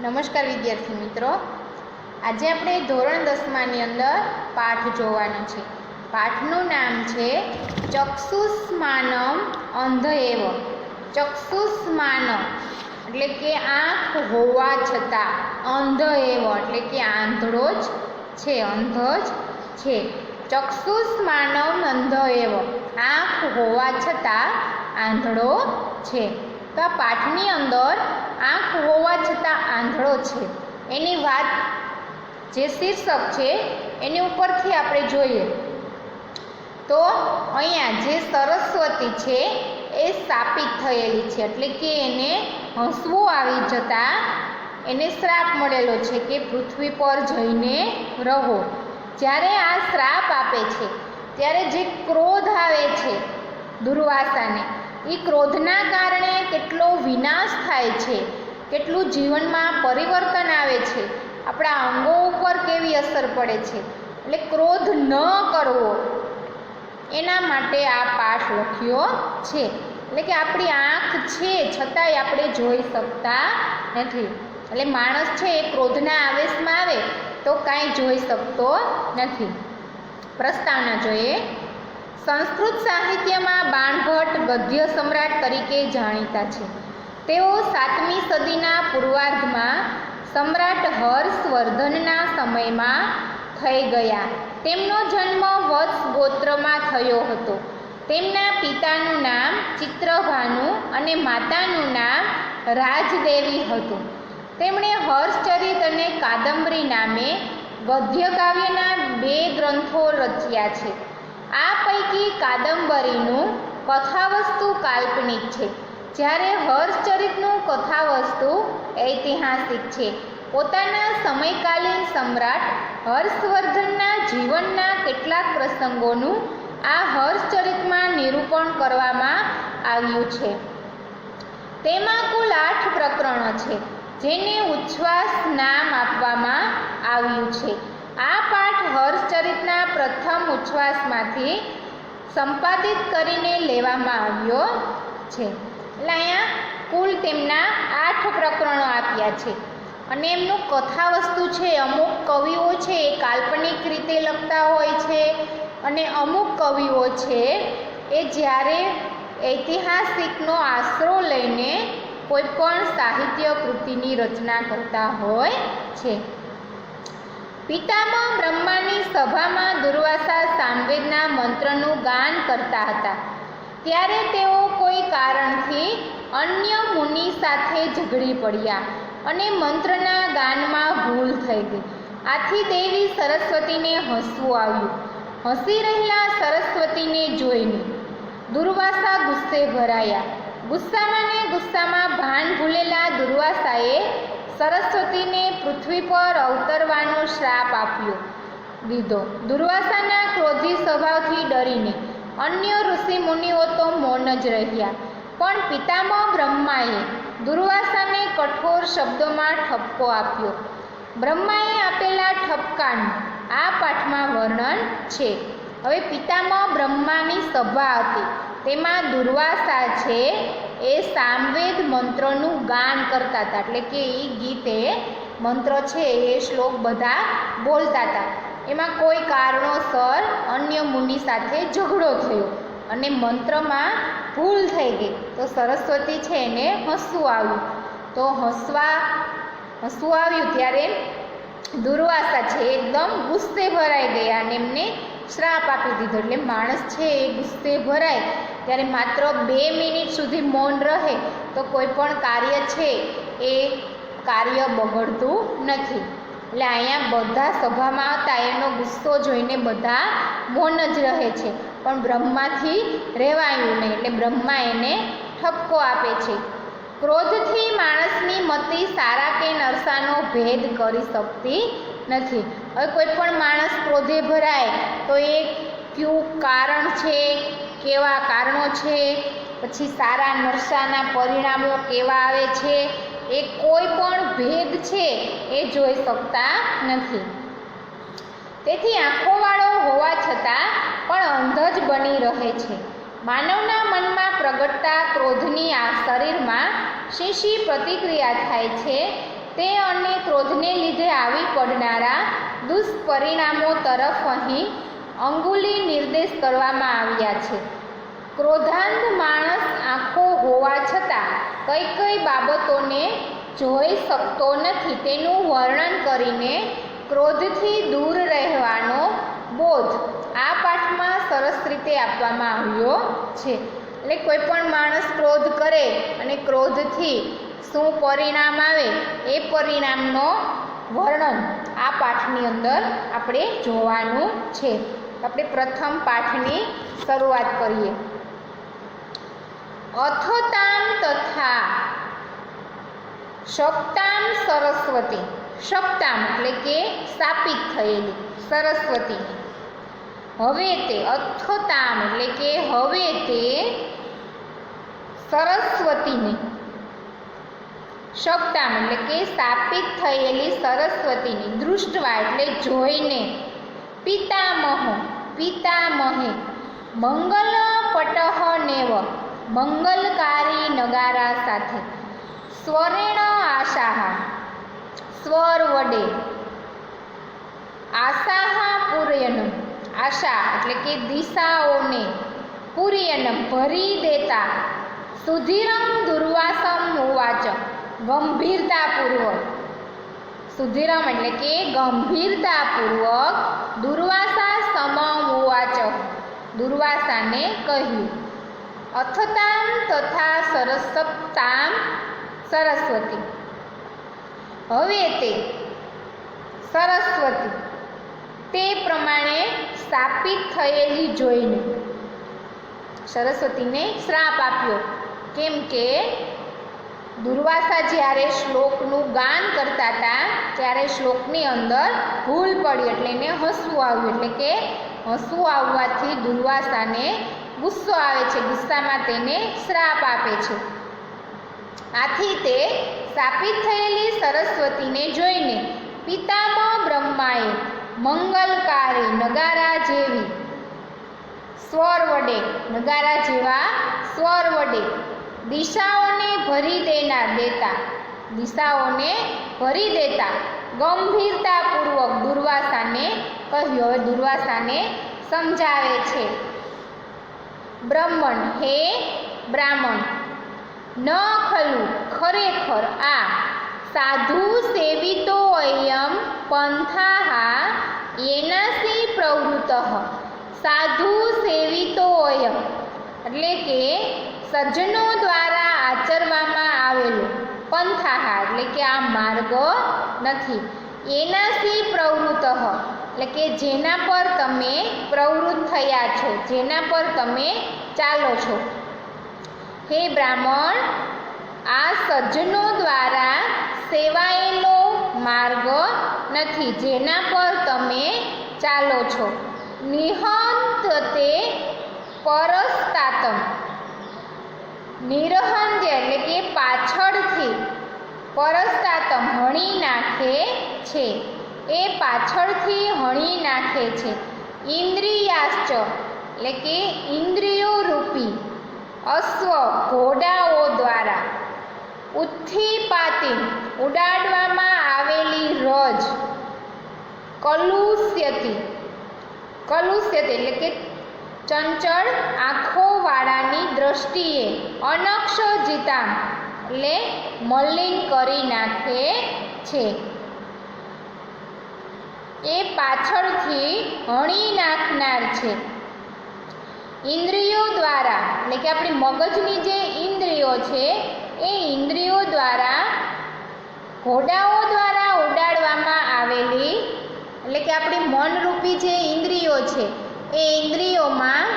નમસ્કાર વિદ્યાર્થી મિત્રો, આજે આપણે ધોરણ 10માની અંદર પાઠ જોવાનો છે. પાઠનું નામ છે ચક્ષુષ્માનમ અંધ એવ. ચક્ષુષ્માનમ એટલે કે આંખ હોવા છતાં, અંધ એવ એટલે કે આંધળો જ છે, અંધ જ છે. ચક્ષુષ્માનમ અંધ એવ, આંખ હોવા છતાં આંધળો છે. તો આ પાઠની અંદર આંખ હોવા છતાં આંધળો છે એની વાત, જે શીર્ષક છે એની ઉપરથી આપણે જોઈએ તો અહીંયા જે સરસ્વતી છે એ શાપિત થયેલી છે, એટલે કે એને હસવું આવી જતાં એને શ્રાપ મળેલો છે કે પૃથ્વી પર જઈને રહો. જ્યારે આ શ્રાપ આપે છે ત્યારે જે ક્રોધ આવે છે દુર્વાસાને, એ ક્રોધના કારણે કેટલો વિનાશ થાય છે, કેટલું જીવનમાં પરિવર્તન આવે છે, આપણા અંગો ઉપર કેવી અસર પડે છે. એટલે ક્રોધ ન કરવો એના માટે આ પાઠ લખ્યો છે. એટલે કે આપણી આંખ છે છતાંય આપણે જોઈ શકતા નથી. એટલે માણસ છે એ ક્રોધના આવેશમાં આવે તો કાંઈ જોઈ શકતો નથી. પ્રસ્તાવના જોઈએ. સંસ્કૃત સાહિત્યમાં બાણભટ્ટ ગદ્ય સમ્રાટ તરીકે જાણીતા છે. તેઓ 7મી સદીના પૂર્વાર્ધમાં સમ્રાટ હર્ષવર્ધનના સમયમાં થઈ ગયા. તેમનો જન્મ વત્સ ગોત્રમાં થયો હતો. તેમના પિતાનું નામ ચિત્રભાનુ અને માતાનું નામ રાજદેવી હતું. તેમણે હર્ષચરિત અને કાદંબરી નામે ગદ્ય કાવ્યના 2 ગ્રંથો રચ્યા છે. આ પૈકી કાદંબરીનું કથાવસ્તુ કાલ્પનિક છે, જ્યારે હર્ષચરિતનું કથાવસ્તુ ઐતિહાસિક છે. પોતાના સમયકાલીન સમ્રાટ હર્ષવર્ધનના જીવનના કેટલાક પ્રસંગોનું આ હર્ષચરિતમાં નિરૂપણ કરવામાં આવ્યું છે. તેમાં કુલ 8 પ્રકરણો છે, જેને ઉચ્છ્વાસ નામ આપવામાં આવ્યું છે. આ પાઠ હર્ષચરિતના પ્રથમ ઉચ્છ્વાસમાંથી સંપાદિત કરીને લેવામાં આવ્યો છે. એટલે અહીંયા કુલ તેમના 8 પ્રકરણો આપ્યા છે અને એમનું કથાવસ્તુ છે. અમુક કવિઓ છે એ કાલ્પનિક રીતે લખતા હોય છે અને અમુક કવિઓ છે એ જ્યારે ઐતિહાસિકનો આશરો લઈને કોઈ પણ સાહિત્ય કૃતિની રચના કરતા હોય છે. પિતામહ બ્રહ્માની સભામાં દુર્વાસા સામવેદના મંત્રનું ગાન કરતા હતા. ત્યારે તેઓ કોઈ કારણથી અન્ય મુનિ સાથે ઝઘડી પડ્યા અને મંત્રના ગાનમાં ભૂલ થઈ ગઈ. આથી દેવી સરસ્વતીને હસવું આવ્યું. હસી રહેલા સરસ્વતીને જોઈને દુર્વાસા ગુસ્સે ભરાયા. ગુસ્સામાં ભાન ભૂલેલા દુર્વાસાએ સરસ્વતીને પૃથ્વી પર અવતરવાનો શ્રાપ આપ્યો દીધો. દુર્વાસાના ક્રોધી સ્વભાવથી ડરીને અન્ય ઋષિ મુનિઓ તો મૌન જ રહ્યા, પણ પિતામહ બ્રહ્માએ દુર્વાસાને કઠોર શબ્દોમાં ઠપકો આપ્યો. બ્રહ્માએ આપેલા ઠપકાનું આ પાઠમાં વર્ણન છે. હવે પિતામહ બ્રહ્માની સભા હતી, તેમાં દુર્વાસા છે એ સામવેદ મંત્રનું ગાન કરતા હતા. એટલે કે એ ગીત, એ મંત્ર છે, એ શ્લોક બધા બોલતા હતા. એમાં કોઈ કારણોસર અન્ય મુનિ સાથે ઝઘડો થયો અને મંત્રમાં ભૂલ થઈ ગઈ. તો સરસ્વતી છે એને હસવું આવ્યું. તો હસવું આવ્યું ત્યારે દુર્વાસા છે એકદમ ગુસ્સે ભરાઈ ગયા અને એમને શ્રાપ આપી દીધો. એટલે માણસ છે એ ગુસ્સે ભરાય ત્યારે માત્ર 2 મિનિટ સુધી મૌન રહે તો કોઈ પણ કાર્ય છે એ કાર્ય બગડતું નથી. એટલે અહીંયા બધા સભામાં હતા, એનો ગુસ્સો જોઈને બધા મૌન જ રહે છે, પણ બ્રહ્માથી રહેવાયું નહીં. એટલે બ્રહ્મા એને ઠપકો આપે છે. ક્રોધથી માણસની મતિ સારા કે નરસાનો ભેદ કરી શકતી નથી. હવે કોઈ પણ માણસ ક્રોધે ભરાય તો એ કયું કારણ છે, કેવા કારણો છે, પછી સારા નરસાના પરિણામો કેવા આવે છે, એ કોઈ પણ ભેદ છે એ જોઈ શકતા નથી. તેથી આંખોવાળો હોવા છતાં પણ અંધ જ બની રહે છે. માનવના મનમાં પ્રગટતા ક્રોધની આ શરીરમાં શી પ્રતિક્રિયા થાય છે તે અને ક્રોધને લીધે આવી પડનારા દુષ્પરિણામો તરફ અહીં અંગુલી નિર્દેશ કરવામાં આવ્યા છે. ક્રોધાંધ માણસ આંખો હોવા છતાં કઈ કઈ બાબતોને જોઈ શકતો નથી તેનું વર્ણન કરીને ક્રોધથી દૂર રહેવાનો બોધ આ પાઠમાં સરસ રીતે આપવામાં આવ્યો છે. એટલે કોઈ પણ માણસ ક્રોધ કરે અને ક્રોધથી શું પરિણામ આવે એ પરિણામનો વર્ણન આ પાઠની અંદર આપણે જોવાનું છે. આપણે પ્રથમ પાઠની શરૂઆત કરીએ. અથતામ તથા શક્તામ સરસ્વતી. શક્તામ એટલે કે સ્થાપિત થયેલી સરસ્વતીની. હવે તે અથતામ એટલે કે હવે તે સરસ્વતીની. શક્તામ એટલે કે સ્થાપિત થયેલી સરસ્વતીની. દૃષ્ટવા એટલે જોઈને. પિતામહ પિતામહે. મંગલ પટહ નેવ મંગલકારી નગારા સાથે. સ્વરેણ આશાહ સ્વર વડે. આશાહ પૂર્યનમ આશા એટલે કે દિશાઓને. પૂર્યનમ ભરી દેતા. સુધીરમ દુર્વાસમ ઉવાચ ગંભીરતાપૂર્વક. સુધીરમ એટલે કે ગંભીરતાપૂર્વક. દુર્વાસા સમમ ઉવાચ દુર્વાસાને કહ્યું. અથતામ તથા સરસતામ સરસ્વતી. હવે તે સરસ્વતી તે પ્રમાણે સ્થાપિત થયેલી જોઈને સરસ્વતીને શ્રાપ આપ્યો. કેમ કે દુર્વાસા જ્યારે શ્લોકનું ગાન કરતા હતા ત્યારે શ્લોકની અંદર ભૂલ પડી એટલે એને હસવું આવ્યું. એટલે કે હસવું આવવાથી દુર્વાસાને ગુસ્સો આવે છે. ગુસ્સામાં તેને શ્રાપ આપે છે. આથી તે સ્થાપિત થયેલી સરસ્વતીને જોઈને પિતામહ બ્રહ્માએ મંગલકારી નગારા જેવી સ્વર વડે નગારા જેવા સ્વર વડે દિશાઓને ભરી દેતા દિશાઓને ભરી દેતા ગંભીરતાપૂર્વક દુર્વાસાને કહ્યું. હવે દુર્વાસાને સમજાવે છે. બ્રહ્મણ હે બ્રાહ્મણ. ન ખલું ખરેખર આ. સાધુ સેવિતો અયમ પંથાહ એનાસી પ્રવૃત્ત. સાધુ સેવિતો અયમ એટલે કે સજ્જનો દ્વારા આચરવામાં આવેલો. પંથાહ એટલે કે આ માર્ગ નથી. એનાસી પ્રવૃત્ત એટલે કે જેના પર તમે પ્રવૃત્ત થયા છો, જેના પર તમે ચાલો છો. હે બ્રાહ્મણ, આ સજ્જનો દ્વારા સેવાયેલો માર્ગ નથી જેના પર તમે ચાલો છો. નિહંતે પરસ્તાતમ. નિરહંત્ય એટલે કે પાછળથી. પરસ્તાતમ હણી નાખે છે. એ પાછળથી હણી નાખે છે. ઇન્દ્રિયાશ્ચ એટલે કે ઇન્દ્રિયો રૂપી. અશ્વ ઘોડાઓ દ્વારા. ઉત્થિપાતી ઉડાડવામાં આવેલી રજ. કલુષ્યતી કલુષ્યતી એટલે કે ચંચળ આંખોવાળાની દ્રષ્ટિએ. અનક્ષજીતામ એટલે મલિન કરી નાખે છે. એ પાછળથી હણી નાખનાર છે. ઇન્દ્રિયો દ્વારા એટલે કે આપણી મગજની જે ઇન્દ્રિયો છે એ ઇન્દ્રિયો દ્વારા ઘોડાઓ દ્વારા ઉડાડવામાં આવેલી એટલે કે આપણી મનરૂપી જે ઇન્દ્રિયો છે એ ઇન્દ્રિયોમાં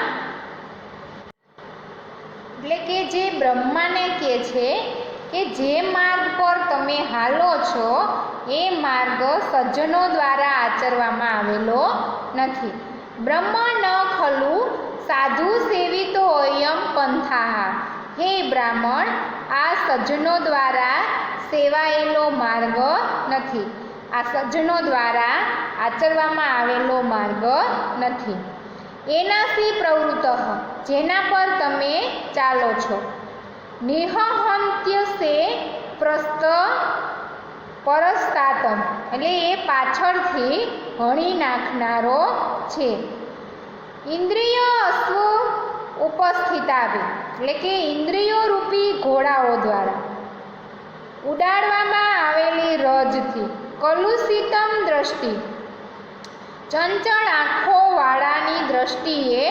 એટલે કે જે બ્રહ્માને કહે છે કે જે માર્ગ પર તમે હાલો છો એ માર્ગ સજ્જનો દ્વારા આચરવામાં આવેલો નથી. બ્રહ્મ ન ખલુ સાધુ સેવિતો અયમ પંથાહ. હે બ્રાહ્મણ, આ સજ્જનો દ્વારા સેવાયેલો માર્ગ નથી. આ સજ્જનો દ્વારા આચરવામાં આવેલો માર્ગ નથી. એનાસી પ્રવૃત્ત જેના પર તમે ચાલો છો. નિહંત્ય સે પ્રસ્થ પરસ્તાતમ એટલે એ પાછળથી હણી નાખનારો છે. ઇન્દ્રિય અશ્વ ઉપસ્થિતાભિ એટલે કે ઇન્દ્રિયો રૂપી ઘોડાઓ દ્વારા ઉડાડવામાં આવેલી રજથી કલુષિતમ દ્રષ્ટિ ચંચળ આંખો વાળાની દ્રષ્ટિએ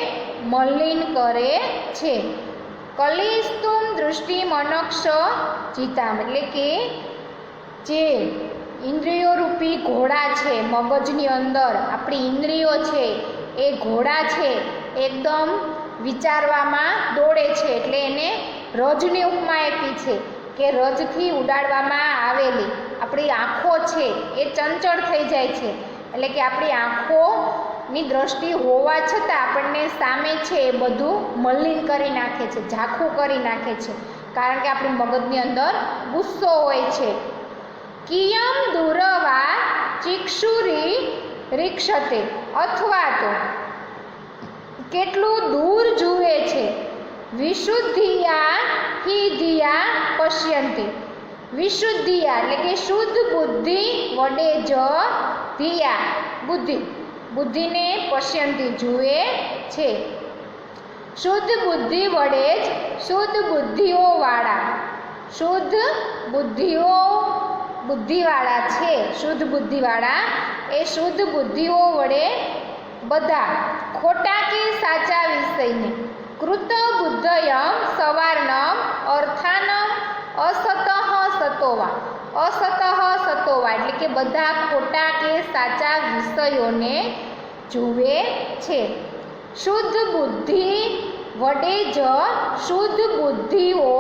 મલિન કરે છે. કલિસ્તુમ દૃષ્ટિ મનક્ષ ચિતામ એટલે કે જે ઇન્દ્રિયો રૂપી ઘોડા છે, મગજની અંદર આપણી ઇન્દ્રિયો છે, એ ઘોડા છે એકદમ વિચારવામાં દોડે છે, એટલે એને રજની ઉપમા આપી છે કે રજથી ઉડાડવામાં આવેલી આપણી આંખો છે એ ચંચળ થઈ જાય છે. એટલે કે આપણી આંખોની દ્રષ્ટિ હોવા છતાં આપણને સામે છે એ બધું મલિન કરી નાખે છે, ઝાંખું કરી નાખે છે, કારણ કે આપણી મગજની અંદર ગુસ્સો હોય છે. કિયમ દુરવા ચિક્ષુરી રીક્ષતે અથવા તો કેટલું દૂર જુએ છે. વિશુદ્ધિયા હિ ધિયા પશ્યંતી વિશુદ્ધિયા એટલે કે શુદ્ધ બુદ્ધિ વડે જ ધિયા બુદ્ધિને પશ્યંતી જુએ છે. શુદ્ધ બુદ્ધિ વડે જ શુદ્ધ બુદ્ધિઓવાળા છે, શુદ્ધ બુદ્ધિવાળા એ શુદ્ધ બુદ્ધિઓ વડે બધા ખોટા કે સાચા વિષયને કૃત બુદ્ધયમ સવાર્ણમ અર્થાનમ અસતઃ સતોવા એટલે કે બધા ખોટા કે સાચા વિષયોને જુએ છે. શુદ્ધ બુદ્ધિ વડે જ શુદ્ધ બુદ્ધિઓ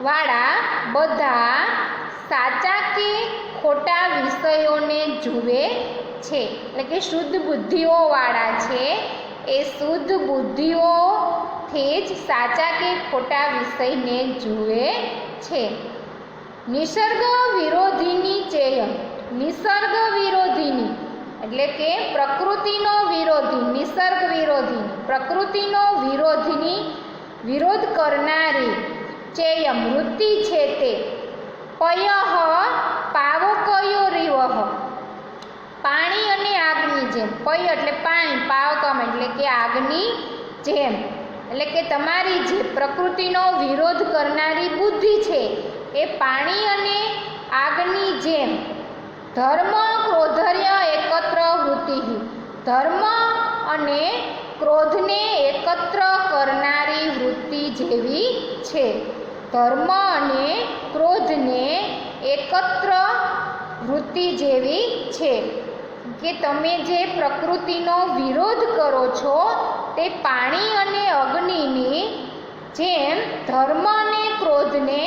વાળા બધા સાચા કે ખોટા વિષયોને જુએ છે. એટલે કે શુદ્ધ બુદ્ધિઓ વાળા છે એ શુદ્ધ બુદ્ધિઓથી જ સાચા કે ખોટા વિષયને જુએ છે. નિસર્ગ વિરોધીની ચેય નિસર્ગ વિરોધીની એટલે કે પ્રકૃતિનો વિરોધી, નિસર્ગ વિરોધીની પ્રકૃતિનો વિરોધ કરનારી ચેયમ વૃત્તિ છે તે પયઃ પાવકયોરિવઃ પાણી અને આગની જેમ. પય એટલે પાણી, પાવકમ એટલે કે આગની જેમ. એટલે કે તમારી જે પ્રકૃતિનો વિરોધ કરનારી બુદ્ધિ છે એ પાણી અને આગની જેમ. ધર્મ ક્રોધર્ય એકત્ર વૃત્તિ ધર્મ અને ક્રોધને એકત્ર કરનારી વૃત્તિ જેવી છે. ધર્મ અને ક્રોધને એકત્ર વૃત્તિ જેવી છે કે તમે જે પ્રકૃતિનો વિરોધ કરો છો તે પાણી અને અગ્નિની જેમ ધર્મ અને ક્રોધને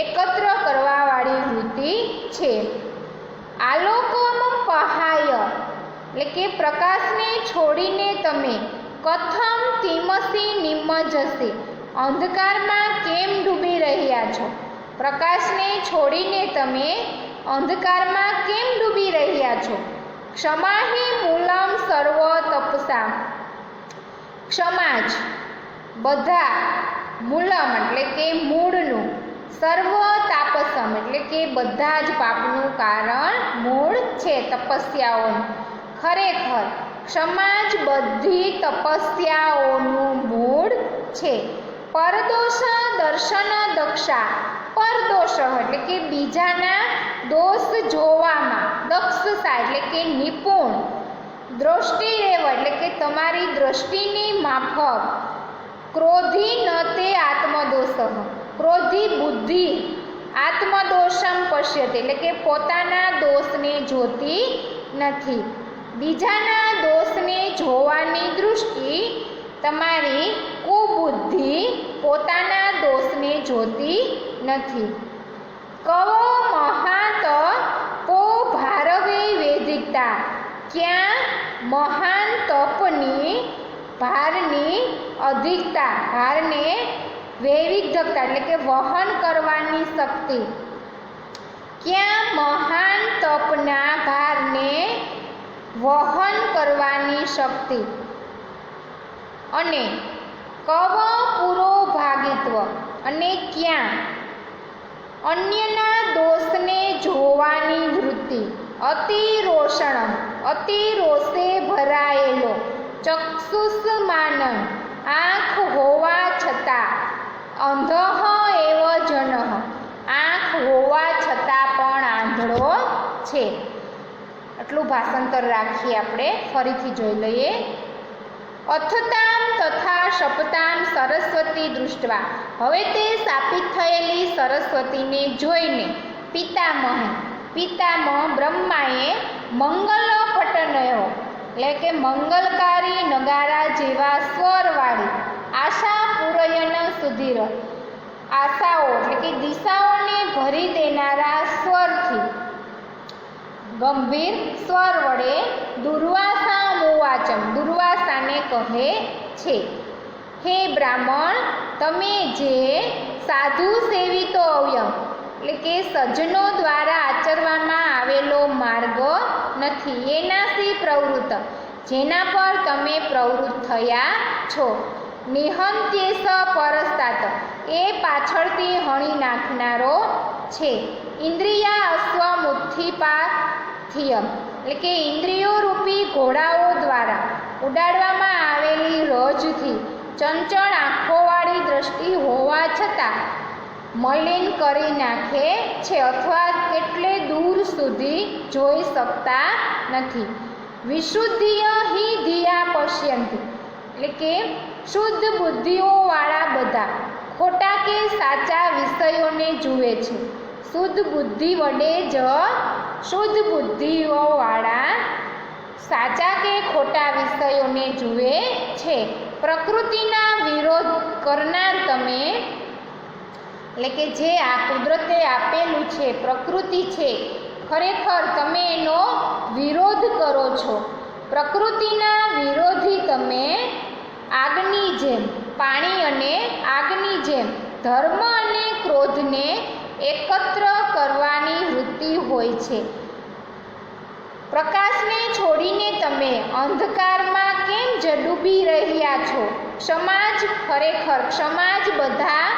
એકત્ર કરવાવાળી વૃત્તિ છે. આલોકમ પહાય એટલે કે પ્રકાશને છોડીને તમે કથમ તિમસી નિમજસી અંધકારમાં કેમ ડૂબી રહ્યા છો. પ્રકાશને છોડીને તમે અંધકારમાં કેમ ડૂબી રહ્યા છો. ક્ષમાહી મૂલમ સર્વ તપસા ક્ષમા જ બધા મૂલમ એટલે કે મૂળનું સર્વ તાપસમ એટલે કે બધા જ પાપનું કારણ મૂળ છે તપસ્યાઓનું. ખરેખર ક્ષમા જ બધી તપસ્યાઓનું મૂળ છે. પરદોષ દર્શન દક્ષા પરદોષ એટલે કે બીજાના દોષ જોવામાં દક્ષતા એટલે કે નિપુણ. દ્રષ્ટિ રેવ એટલે કે તમારી દ્રષ્ટિની માફક. ક્રોધી ન તે આત્મદોષ ક્રોધી બુદ્ધિ આત્મદોષમ પશ્યતે એટલે કે પોતાના દોષને જોતી નથી. બીજાના દોષને જોવાની દૃષ્ટિ તમારી કુબુદ્ધિ પોતાના દોષને જોતી નથી. કવો મહાત પો ભારવે વેદિકતા ક્યાં મહાન તપની ભારની અધિકતા ભારને વૈવિધ્યતા એટલે કે વહન કરવાની શક્તિ. ક્યાં મહાન તપના ભારને વહન કરવાની શક્તિ. અને કવ પુરોભાગિત્વ અને ક્યાં અન્યના દોષને જોવાની વૃત્તિ, અતિ રોષણ, અતિ રોષે ભરાયેલો, ચક્ષુષ્માન, આંખ હોવા છતાં, અંધઃ એવ જનઃ, આંખ હોવા છતાં પણ આંધળો છે. આટલું ભાષાંતર રાખીએ આપણે, ફરીથી જોઈ લઈએ. અથતામ તથા શપતામ સરસ્વતી દૃષ્ટવા, હવે તે સ્થાપિત થયેલી સરસ્વતીને જોઈને પિતામહ બ્રહ્માએ મંગલ પટનયો, એટલે કે મંગલકારી નગારા જેવા સ્વરવાળી, આશા પૂરયન સુધીર, આશાઓ એટલે કે દિશાઓને ભરી દેનારા સ્વરથી, ગંભીર સ્વર વડે દુર્વાસા મુવાચમ, દુર્વાસાને કહે છે, હે બ્રાહ્મણ, તમે જે સાધુ સેવિતો અવ્યમ એટલે કે સજ્જનો દ્વારા આચરવામાં આવેલો માર્ગ નથી, એનાથી પ્રવૃત્ત, જેના પર તમે પ્રવૃત્ત થયા છો, નિહંત્યેસ પરસ્તાત, એ પાછળથી હણી નાખનારો છે, ઇન્દ્રિયા અશ્વમુત્થિપાથિયમ, એટલે કે ઇન્દ્રિયો રૂપી ઘોડાઓ દ્વારા ઉડાડવામાં આવેલી રજથી ચંચળ આંખોવાળી દ્રષ્ટિ હોવા છતાં મલિન કરી નાખે છે, અથવા કેટલે દૂર સુધી જોઈ શકતા નથી. વિશુદ્ધિય હિ ધિયા પશ્યંતિ, એટલે કે શુદ્ધ બુદ્ધિઓવાળા બધા ખોટા કે સાચા વિષયોને જુએ છે. શુદ્ધ બુદ્ધિ વડે જ શુદ્ધ બુદ્ધિઓવાળા સાચા કે ખોટા વિષયોને જુએ છે. પ્રકૃતિના વિરોધ કરનાર તમે, એટલે કે જે આ કુદરતે આપેલું છે, પ્રકૃતિ છે, ખરેખર તમે એનો વિરોધ કરો છો. પ્રકૃતિના વિરોધી તમે આગની જેમ, પાણી અને આગની જેમ ધર્મ અને ક્રોધને એકત્ર કરવાની વૃત્તિ હોય છે. પ્રકાશને છોડીને તમે અંધકારમાં કેમ જ ડૂબી રહ્યા છો? સમાજ બધા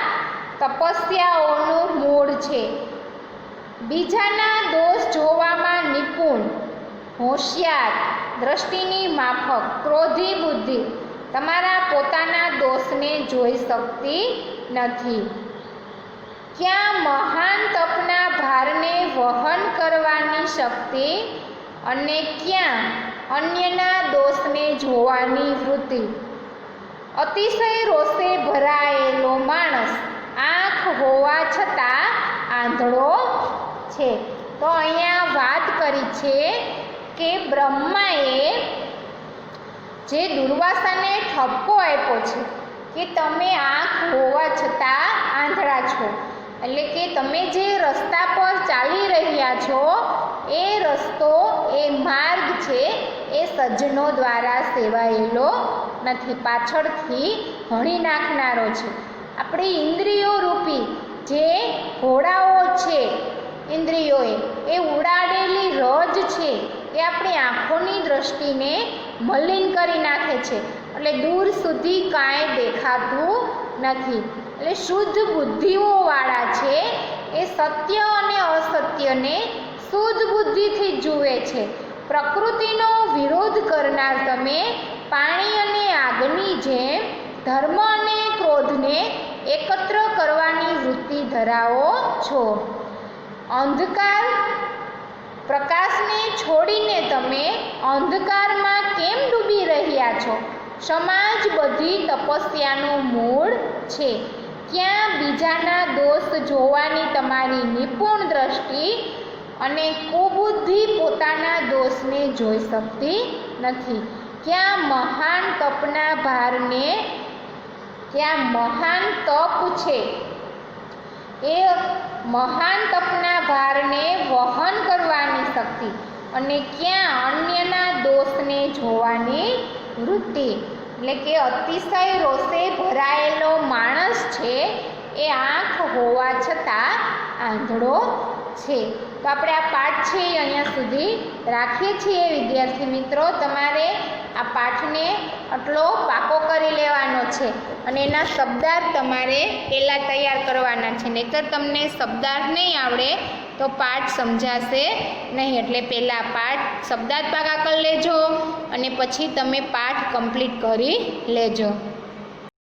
તપસ્યાઓનું મૂળ છે. બીજાના દોષ જોવામાં નિપુણ, હોશિયાર, દ્રષ્ટિની માફક, ક્રોધી બુદ્ધિ તમારા પોતાના દોષને જોઈ શકતી નથી. ક્યાં મહાન તપના ભારને વહન કરવાની શક્તિ અને ક્યાં અન્યના દોષને જોવાની વૃત્તિ. અતિશય રોષે ભરાયેલો માણસ આંખ હોવા છતાં આંધળો છે. તો અહીંયા વાત કરી છે કે બ્રહ્માએ જે દુર્વાસાને ઠપકો આપ્યો છે કે તમે આંખ હોવા છતાં આંધળા છો, એટલે કે તમે જે રસ્તા પર ચાલી રહ્યા છો એ રસ્તો, એ માર્ગ છે એ સજ્જનો દ્વારા સેવાયેલો નથી, પાછળથી હણી નાખનારો છે. આપણી ઇન્દ્રિયો રૂપી જે ઘોડાઓ છે, ઇન્દ્રિયોએ એ ઉડાડેલી રજ છે એ આપણી આંખોની દ્રષ્ટિને મલિન કરી નાખે છે, એટલે દૂર સુધી કાંઈ દેખાતું નથી. એટલે શુદ્ધ બુદ્ધિઓવાળા છે એ સત્ય અને અસત્યને શુદ્ધ બુદ્ધિથી જુએ છે. પ્રકૃતિનો વિરોધ કરનાર તમે પાણી અને આગની જેમ ધર્મ અને ક્રોધને એકત્ર કરવાની વૃત્તિ ધરાવો છો. અંધકાર પ્રકાશને છોડીને તમે અંધકારમાં કેમ ડૂબી રહ્યા છો? સમાજ બધી તપસ્યાનું મૂળ છે. ક્યાં બીજાના દોષ જોવાની તમારી નિપુણ દ્રષ્ટિ અને કુબુદ્ધિ પોતાના દોષને જોઈ શકતી નથી. ક્યાં મહાન તપના ભારને, ક્યાં મહાન તપ છે એ મહાન તપના ભારને વહન કરવાની શક્તિ અને ક્યાં અન્યના દોષને જોવાની વૃત્તિ. એટલે કે અતિશય રોષે ભરાયેલો માણસ છે એ આંખ હોવા છતાં આંધળો છે. તો આપણે આ પાઠ છે એ અહીંયા સુધી રાખીએ છીએ. વિદ્યાર્થી મિત્રો, તમારે આ પાઠને આટલો પાકો કરી લેવાનો છે અને એના શબ્દાર્થ તમારે પહેલાં તૈયાર કરવાના છે. નહીંતર તમને શબ્દાર્થ નહીં આવડે તો પાઠ સમજાશે નહીં. એટલે પહેલાં પાઠ શબ્દાર્થ પાકા કરી લેજો અને પછી તમે પાઠ કમ્પ્લીટ કરી લેજો.